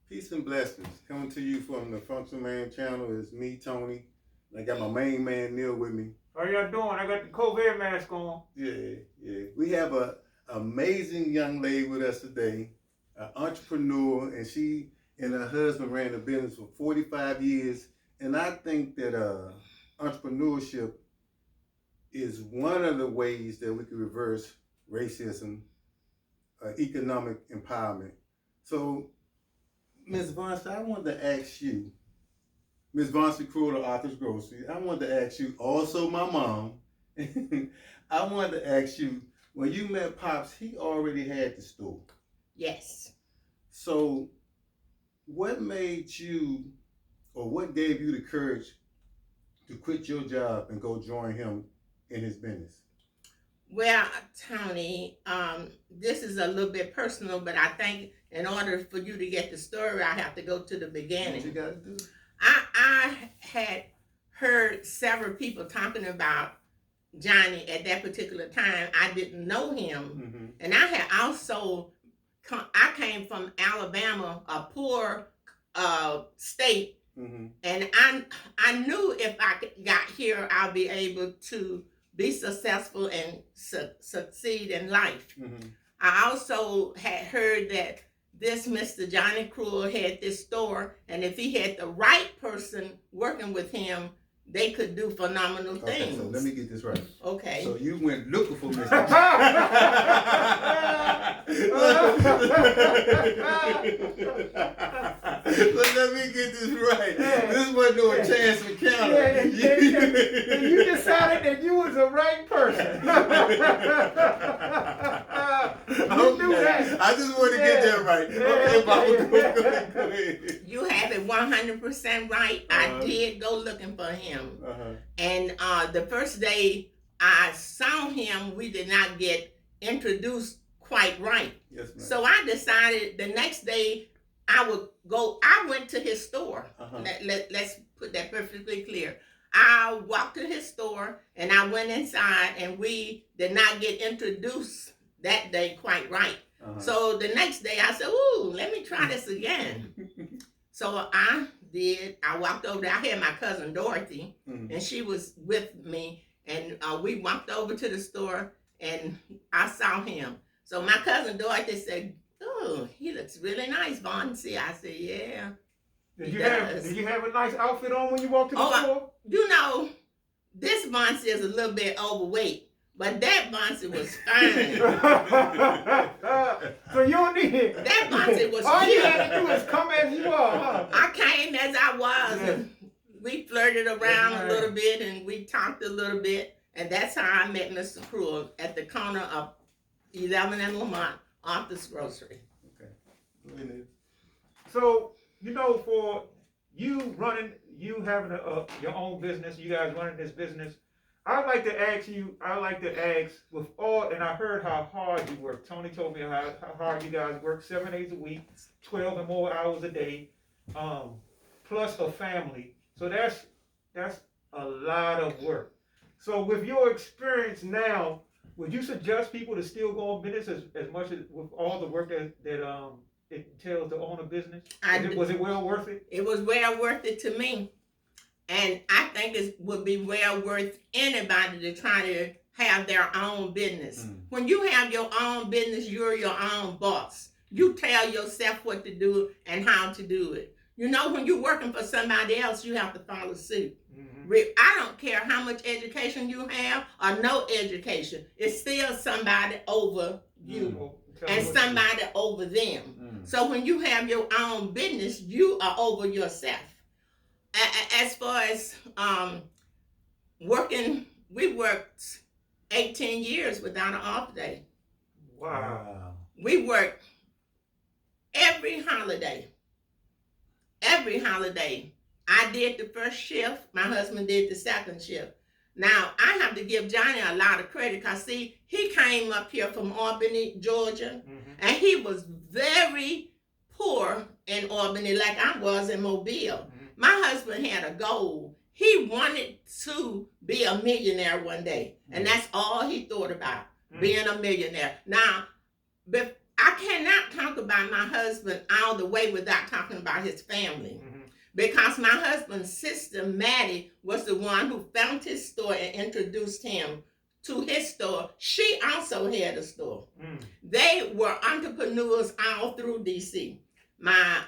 Peace and blessings. Coming to you from the Functional Man channel is me, Tony. I got my main man, Neil, with me. How y'all doing? I got the COVID mask on. Yeah. We have a amazing young lady with us today, an entrepreneur, and she and her husband ran the business for 45 years. And I think that entrepreneurship is one of the ways that we can reverse racism, economic empowerment. So, Ms. Vance, I wanted to ask you, Ms. Vance Cruel of Arthur's Grocery, I wanted to ask you, also my mom, I wanted to ask you, when you met Pops, he already had the store. Yes. So what made you, or what gave you the courage to quit your job and go join him in his business? Well, Tony, this is a little bit personal, but I think in order for you to get the story, I have to go to the beginning. What you got to do? I had heard several people talking about Johnny at that particular time. I didn't know him. And I had also, I came from Alabama, a poor state. And I knew if I got here, I'll be able to be successful and succeed in life. I also had heard that this Mr. Johnny Cruel had this store, and if he had the right person working with him, they could do phenomenal things. So let me get this right. Okay. So you went looking for Mr. Let me get this right. This wasn't no chance encounter. And you decided that you was the right person. You knew that. I just wanted to get that right. Okay, Papa, go ahead. You have it 100% right. I did go looking for him. And the first day I saw him, we did not get introduced quite right. Yes, ma'am. So I decided the next day I would go. I went to his store. Let's put that perfectly clear. I walked to his store and I went inside, and we did not get introduced that day quite right. So the next day I said, ooh, let me try this again. So I did. I walked over there. I had my cousin Dorothy, and she was with me. And we walked over to the store, and I saw him. So my cousin Dorothy said, oh, he looks really nice, Bonsi. I said, yeah. Did you have a nice outfit on when you walked to the store? You know, this Bonsi is a little bit overweight, but that Bonsi was fine. So you don't need it. That Bonsi was All you cute. had to do is come as you are, huh? I came as I was, and we flirted around a little bit, and we talked a little bit, and that's how I met Mr. Cruel at the corner of 11 and Lamont, Arthur's Grocery. Okay. Go ahead. So, you know, for you having your own business, you guys running this business, I'd like to ask with all, and I heard how hard you work. Tony told me how hard you guys work, 7 days a week, 12 and more hours a day, plus a family. So that's a lot of work. So with your experience now, would you suggest people to still go on business as much as with all the work that it entails to own a business? Was it well worth it? It was well worth it to me. And I think it would be well worth anybody to try to have their own business. When you have your own business, you're your own boss. You tell yourself what to do and how to do it. You know, when you're working for somebody else, you have to follow suit. I don't care how much education you have or no education. It's still somebody over you and somebody over them. So when you have your own business, you are over yourself. As far as working, we worked 18 years without an off day. Wow. We worked every holiday. Every holiday. I did the first shift. My husband did the second shift. Now, I have to give Johnny a lot of credit because, see, he came up here from Albany, Georgia, and he was very poor in Albany like I was in Mobile. My husband had a goal. He wanted to be a millionaire one day, and that's all he thought about, being a millionaire. Now, but I cannot talk about my husband all the way without talking about his family. Mm-hmm. Because my husband's sister, Maddie, was the one who found his store and introduced him to his store. She also had a store. Mm. They were entrepreneurs all through DC. My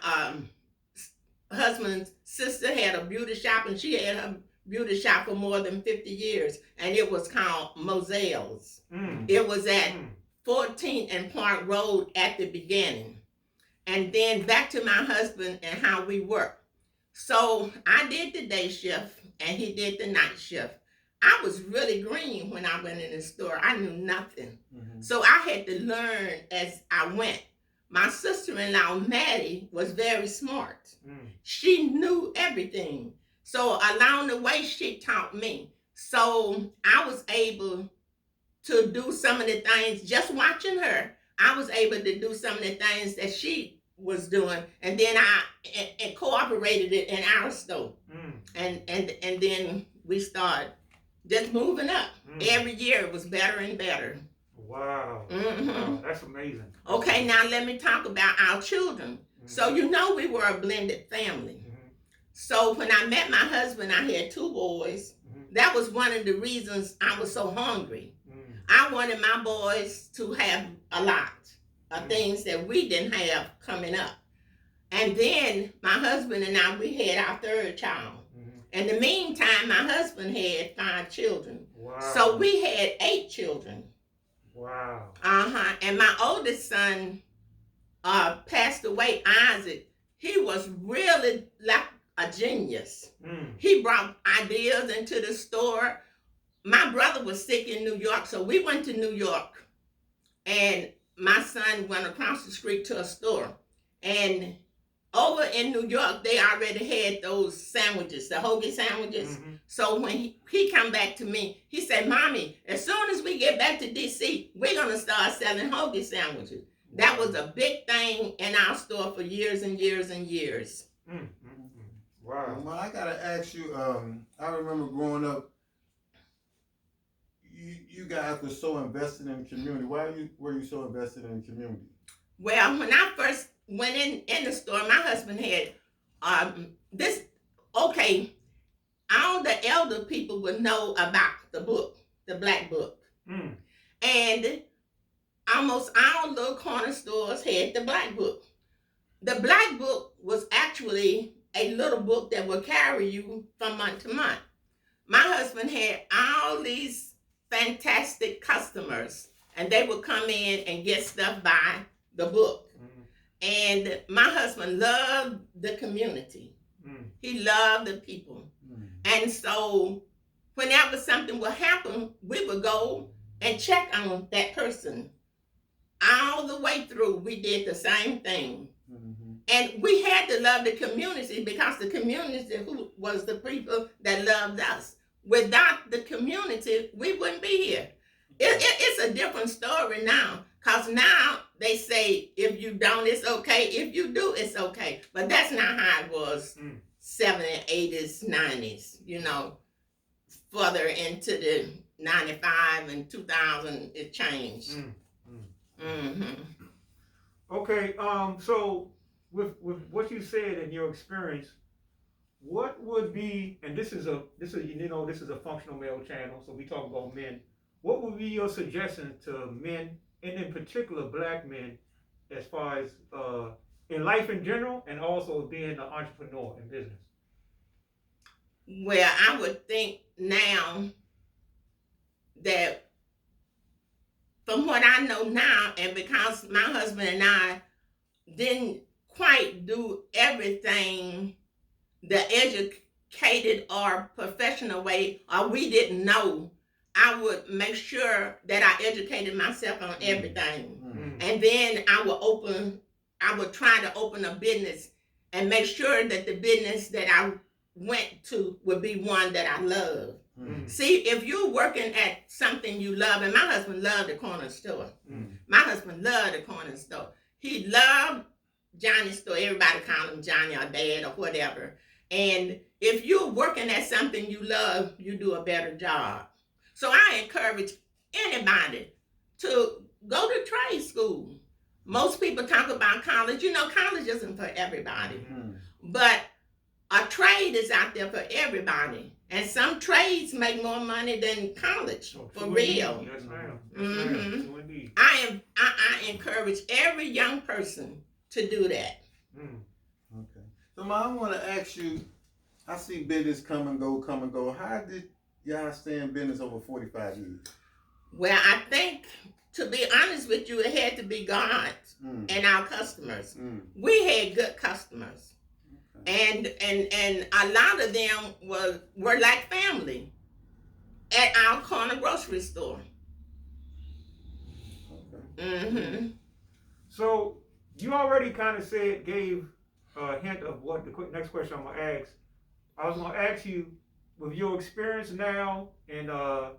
husband's sister had a beauty shop, and she had her beauty shop for more than 50 years, and it was called Moselle's. Mm. It was at 14th and Park Road at the beginning. And then back to my husband and how we work. So I did the day shift, and he did the night shift. I was really green when I went in the store. I knew nothing. Mm-hmm. So I had to learn as I went. My sister-in-law, Maddie, was very smart. She knew everything. So along the way, she taught me. So I was able to do some of the things, just watching her, I was able to do some of the things that she was doing. And then I incorporated it in our store. And then we started just moving up. Every year it was better and better. Wow. Mm-hmm. Wow. That's amazing. Okay, now let me talk about our children. So you know we were a blended family. So when I met my husband, I had 2 boys. That was one of the reasons I was so hungry. I wanted my boys to have a lot of things that we didn't have coming up. And then my husband and I, we had our 3rd child. In the meantime, my husband had 5 children. Wow. So we had 8 children. Wow. And my oldest son passed away, Isaac. He was really like a genius. He brought ideas into the store. My brother was sick in New York, so we went to New York. And my son went across the street to a store. And over in New York, they already had those sandwiches, the hoagie sandwiches. So when he come back to me, he said, Mommy, as soon as we get back to DC, we're going to start selling hoagie sandwiches. That was a big thing in our store for years and years and years. Wow. Well, I got to ask you, I remember growing up, you guys were so invested in the community. Why were you so invested in the community? Well, when I first went in the store, my husband had all the elder people would know about the book, the Black Book. And almost all little corner stores had the Black Book. The Black Book was actually a little book that would carry you from month to month. My husband had all these fantastic customers, and they would come in and get stuff by the book. And my husband loved the community. He loved the people. And so whenever something would happen, we would go and check on that person. All the way through, we did the same thing. And we had to love the community because the community was the people that loved us. Without the community, we wouldn't be here. It's a different story now, because now they say if you don't, it's okay. If you do, it's okay. But that's not how it was 70s, 80s, 90s, you know. Further into the 95 and 2000, it changed. Okay, so with what you said in your experience, what would be, and this is a functional male channel, so we talk about men. What would be your suggestion to men, and in particular Black men, as far as in life in general, and also being an entrepreneur in business? Well, I would think now that from what I know now, and because my husband and I didn't quite do everything the educated or professional way, or we didn't know, I would make sure that I educated myself on everything. And then I would try to open a business and make sure that the business that I went to would be one that I love. See, if you're working at something you love, and my husband loved the corner store. My husband loved the corner store. He loved Johnny's store. Everybody called him Johnny or Dad or whatever. And if you're working at something you love, you do a better job. So I encourage anybody to go to trade school. Most people talk about college. You know, college isn't for everybody. Mm. But a trade is out there for everybody. And some trades make more money than college, for real. Yes, ma'am. Mhm. True indeed. I encourage every young person to do that. Okay. So, Ma, I want to ask you, I see business come and go, come and go. How did y'all stay in business over 45 years? Well, I think, to be honest with you, it had to be God and our customers. We had good customers. Okay. And a lot of them were like family at our corner grocery store. Okay. So you already kind of gave a hint of what the next question I'm gonna ask. I was gonna ask you, with your experience now and all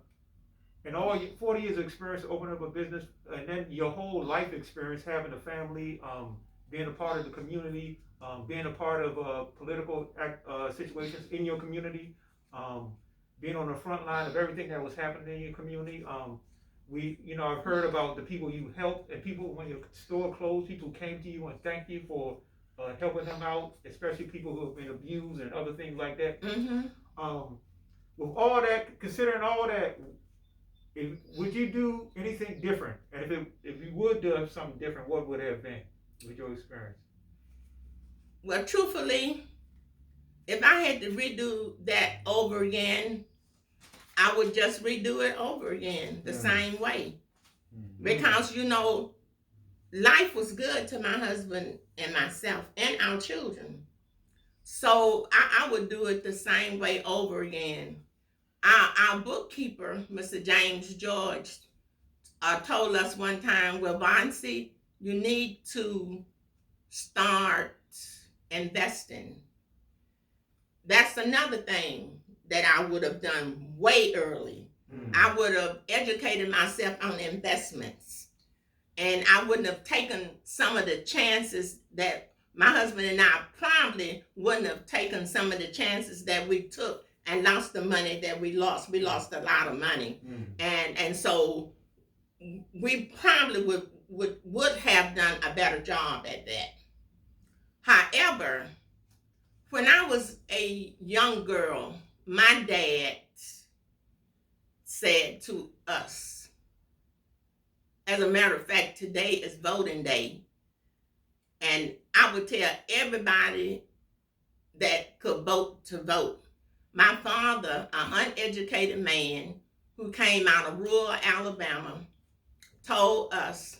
your 40 years of experience opening up a business, and then your whole life experience having a family, being a part of the community, being a part of political situations in your community, being on the front line of everything that was happening in your community. I've heard about the people you helped, and people, when your store closed, people came to you and thanked you for helping them out, especially people who have been abused and other things like that. With all that, considering all that, would you do anything different? And if you would do something different, what would it have been with your experience? Well, truthfully, if I had to redo that over again, I would just redo it over again the same way. Because, life was good to my husband and myself and our children. So I would do it the same way over again. Our bookkeeper, Mr. James George, told us one time, well, Bonsi, you need to start investing. That's another thing that I would have done way early. I would have educated myself on investments. And I wouldn't have taken some of the chances that my husband and I probably wouldn't have taken some of the chances that we took and lost the money that we lost. We lost a lot of money. And so we probably would have done a better job at that. However, when I was a young girl, my dad said to us, as a matter of fact, today is voting day, and I would tell everybody that could vote to vote. My father, an uneducated man who came out of rural Alabama, told us,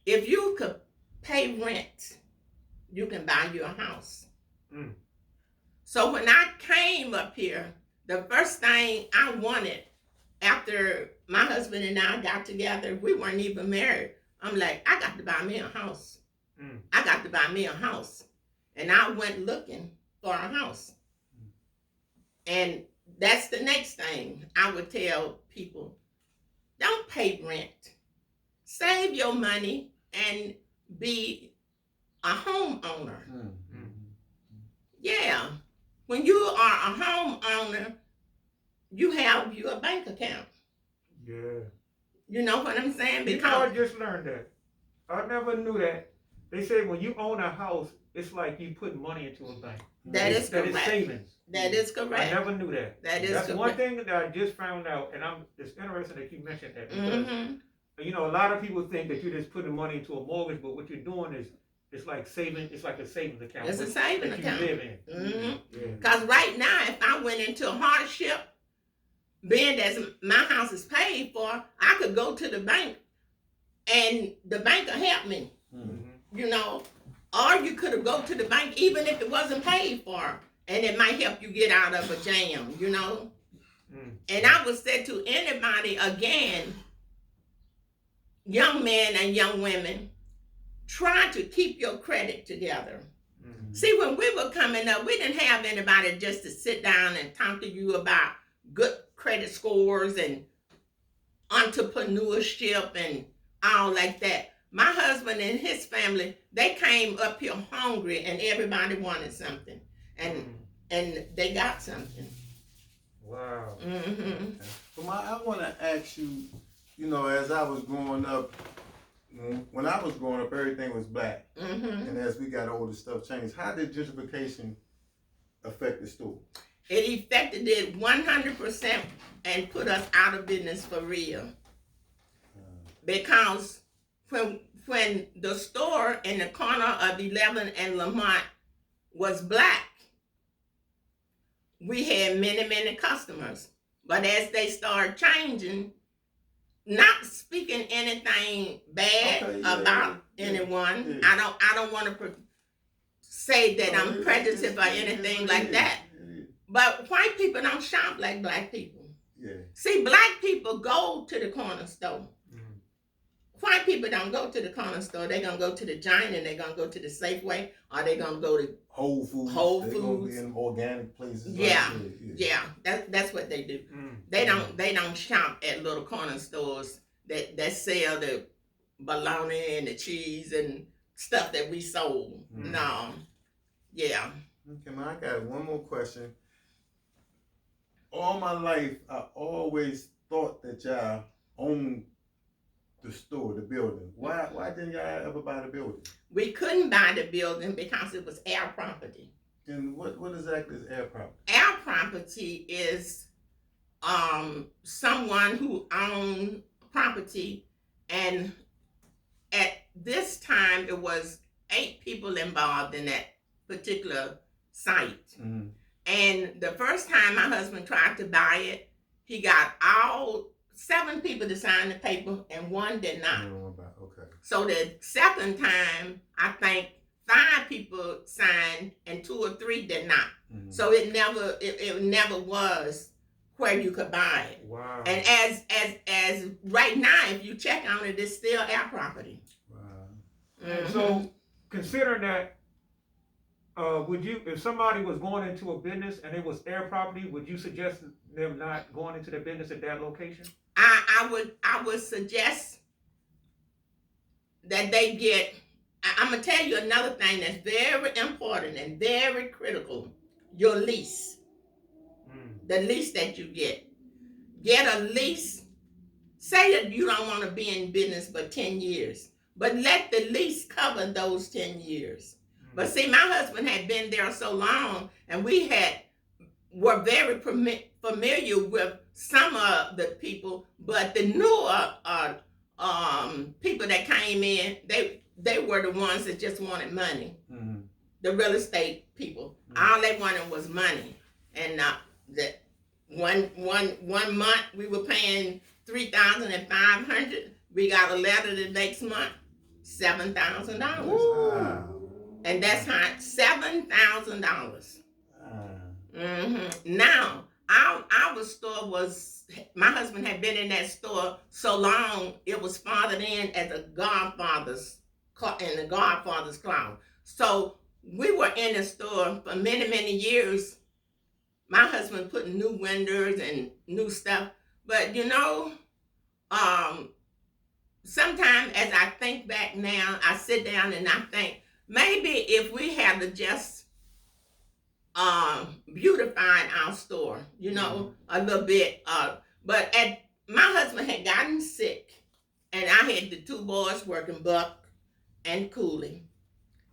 if you could pay rent, you can buy you a house. So when I came up here, the first thing I wanted after my husband and I got together, we weren't even married. I'm like, I got to buy me a house. I got to buy me a house. And I went looking for a house. And that's the next thing I would tell people. Don't pay rent. Save your money and be a homeowner. Yeah. When you are a homeowner, you have your bank account. Yeah. You know what I'm saying? I just learned that. I never knew that. They say when you own a house, it's like you put money into a bank. That is correct. That is savings. That is correct. I never knew that. That's correct. One thing that I just found out, and it's interesting that you mentioned that, because a lot of people think that you're just putting money into a mortgage, but what you're doing is it's like saving. It's like a savings account. It's a savings account you live in. Because right now, if I went into hardship, being that my house is paid for, I could go to the bank, and the bank will help me. Or you could have go to the bank even if it wasn't paid for, and it might help you get out of a jam. And I would say to anybody again, young men and young women, try to keep your credit together. See, when we were coming up, we didn't have anybody just to sit down and talk to you about good credit scores and entrepreneurship and all like that. My husband and his family, they came up here hungry, and everybody wanted something, and they got something. Wow. So I want to ask you, as I was growing up, when I was growing up, everything was black. Mm-hmm. And as we got older, stuff changed. How did gentrification affect the store? It affected it 100% and put us out of business for real. Because when the store in the corner of 11 and Lamont was black, we had many customers. But as they started changing, not speaking anything bad about anyone, I don't want to say that I'm prejudiced or anything like that. But white people don't shop like black people. Yeah. See, black people go to the corner store. White people don't go to the corner store. They're going to go to the Giant, and they're going to go to the Safeway, or they're going to go to Whole Foods. Whole They're going to be Foods. in organic places. Yeah, like yeah. That's what they do. They don't shop at little corner stores that sell the bologna and the cheese and stuff that we sold. No. Yeah. Okay, man, I got one more question. All my life, I always thought that y'all owned the store, the building. Why didn't y'all ever buy the building? We couldn't buy the building because it was our property. And what exactly is air property? Our property is someone who owned property, and at this time it was 8 people involved in that particular site. Mm-hmm. And the first time my husband tried to buy it, he got all 7 people to sign the paper and 1 did not. Okay. So the second time, I think 5 people signed and 2 or 3 did not. Mm-hmm. So it never was where you could buy it. Wow. And as right now, if you check on it, it's still our property. Wow. And so, considering that, would you, if somebody was going into a business and it was air property, would you suggest them not going into the business at that location? I would suggest that they get. I'm gonna tell you another thing that's very important and very critical: your lease. The lease that you get. Get a lease. Say that you don't want to be in business for 10 years, but let the lease cover those 10 years. But see, my husband had been there so long, and we were very familiar with some of the people, but the newer people that came in, they were the ones that just wanted money. Mm-hmm. The real estate people, all they wanted was money, and that one month we were paying $3,500. We got a letter the next month, $7,000. Wow. And that's how $7,000. Mm-hmm. Now our store was. My husband had been in that store so long, it was fathered in as a Godfather's in the Godfather's cloud. So we were in the store for many years. My husband put new windows and new stuff, but sometimes as I think back now, I sit down and I think, maybe if we had to just beautified our store, a little bit. But my husband had gotten sick, and I had the 2 boys working, Buck and Cooley,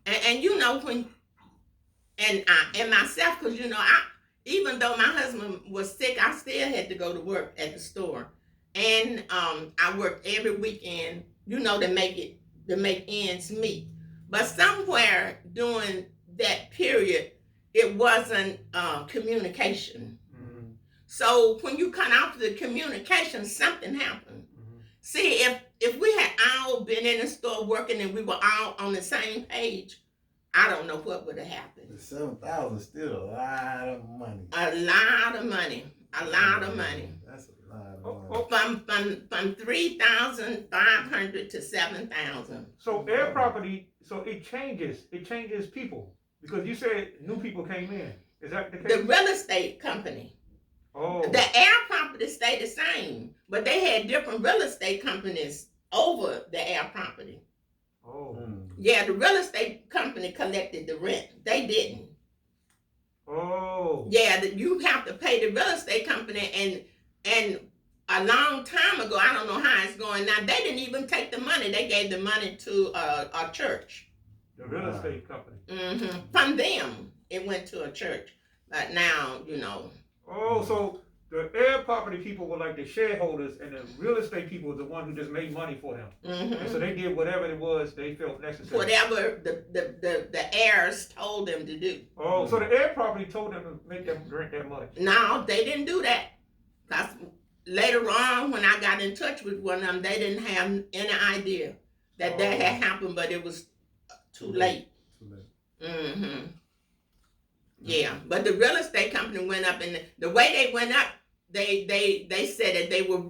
and when and myself, because even though my husband was sick, I still had to go to work at the store, and I worked every weekend, to make ends meet. But somewhere during that period, it wasn't communication. Mm-hmm. So when you cut off the communication, something happened. Mm-hmm. See, if we had all been in the store working and we were all on the same page, I don't know what would have happened. The 7,000 is still a lot of money. A lot of money. A lot of money. That's a lot of money. From 3,500 to 7,000. So air property, so it changes people, because you said new people came in. Is that the case? The real estate company. Oh. The air property stayed the same, but they had different real estate companies over the air property. Oh. Yeah, the real estate company collected the rent. They didn't. Oh. Yeah, you have to pay the real estate company, and a long time ago, I don't know how it's going now, they didn't even take the money. They gave the money to a church. The real estate company. From them, it went to a church. But now, Oh, so the air property people were like the shareholders, and the real estate people were the one who just made money for them. And so they did whatever it was they felt necessary. Whatever the heirs told them to do. Oh, so the air property told them to make them drink that much. No, they didn't do that. Because later on, when I got in touch with one of them, they didn't have any idea that that had happened, but it was too late. Yeah, but the real estate company went up, and the way they went up, they said that they were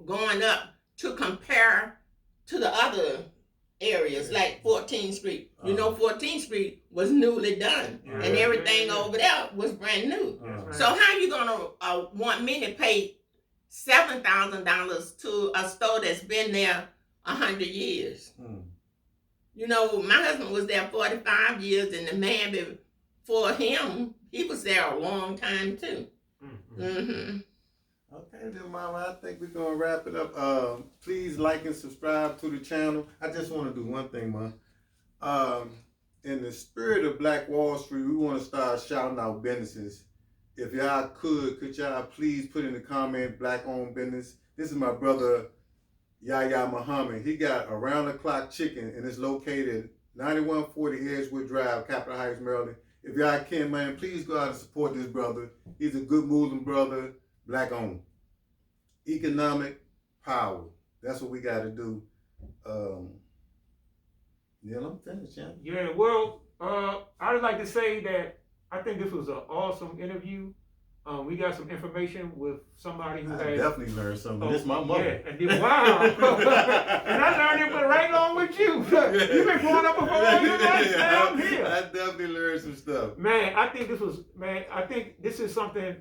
going up to compare to the other areas, like 14th Street. 14th Street was newly done, and everything over there was brand new. So how you gonna want me to pay $7,000 to a store that's been there 100 years? My husband was there 45 years, and the man before him, he was there a long time too. Okay, then, Mama, I think we're going to wrap it up. Please like and subscribe to the channel. I just want to do one thing, Ma. In the spirit of Black Wall Street, we want to start shouting out businesses. If y'all could y'all please put in the comment, Black-owned business. This is my brother, Yahya Muhammad. He got Around the Clock Chicken, and it's located 9140 Edgewood Drive, Capitol Heights, Maryland. If y'all can, man, please go out and support this brother. He's a good Muslim brother, Black-owned. Economic power. That's what we got to do. I'm finished, yeah. Yeah, well, I would like to say that I think this was an awesome interview. We got some information with somebody who I definitely learned something. This is my mother. Yeah, and then, wow. And I learned it right along with you. You've been growing up before all your life. I'm here. I definitely learned some stuff. Man, I think this is something,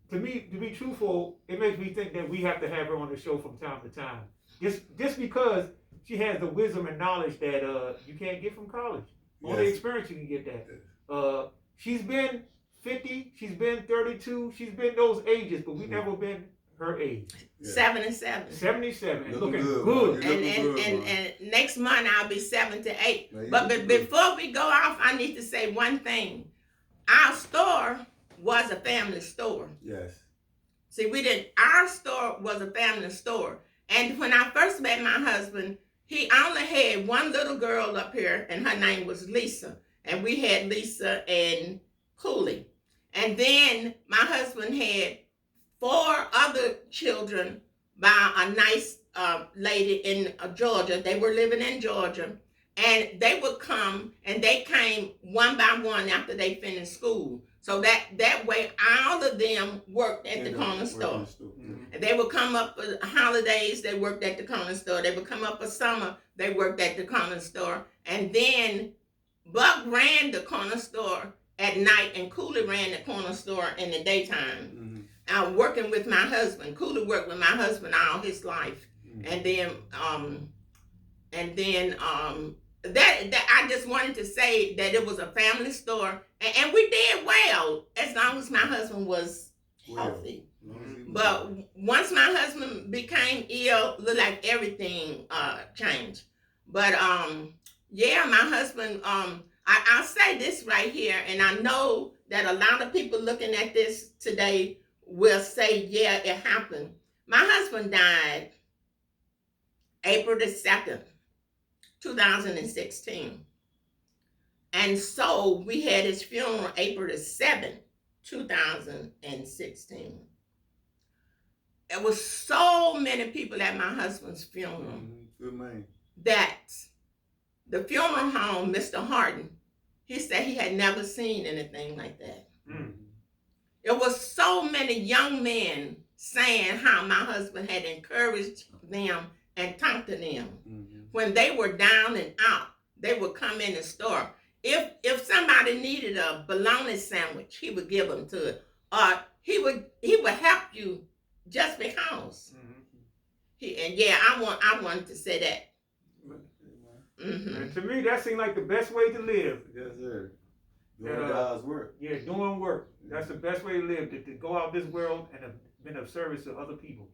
to me, to be truthful, it makes me think that we have to have her on the show from time to time. Just because she has the wisdom and knowledge that you can't get from college. Only experience you can get that. She's been 50, she's been 32, she's been those ages, but we've never been her age. 77. 77. Looking good. And next month I'll be 78. But before we go off, I need to say one thing. Our store was a family store. Yes. See, our store was a family store. And when I first met my husband, he only had one little girl up here, and her name was Lisa. And we had Lisa and Cooley. And then my husband had 4 other children by a nice lady in Georgia. They were living in Georgia. And they would come, and they came one by one after they finished school. So that way, all of them worked at the corner store. And they would come up for holidays, they worked at the corner store. They would come up for summer, they worked at the corner store. And then Buck ran the corner store at night, and Cooley ran the corner store in the daytime. Working with my husband. Cooley worked with my husband all his life. And then that I just wanted to say that it was a family store, and we did well as long as my husband was healthy. But once my husband became ill, looked like everything changed. But my husband, I'll say this right here, and I know that a lot of people looking at this today will say, yeah, it happened. My husband died April the 2nd, 2016. And so we had his funeral April the 7th, 2016. There was so many people at my husband's funeral. Good man. That the funeral home, Mr. Harden, he said he had never seen anything like that. There was so many young men saying how my husband had encouraged them and talked to them. When they were down and out, they would come in the store. If somebody needed a bologna sandwich, he would give them to it. Or he would help you just because. I wanted to say that. And to me, that seemed like the best way to live. Yes, sir. Doing God's work. Yeah, doing work. That's the best way to live, to go out this world and have been of service to other people.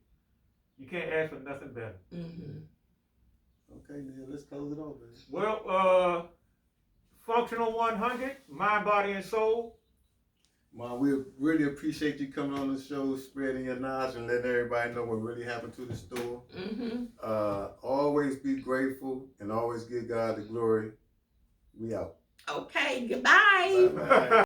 You can't ask for nothing better. Mm-hmm. Okay, then let's close it off, man. Well, Functional 100, mind, body, and soul. Mom, we really appreciate you coming on the show, spreading your knowledge and letting everybody know what really happened to the store. Mm-hmm. Always be grateful and always give God the glory. We out. Okay, goodbye. Bye-bye.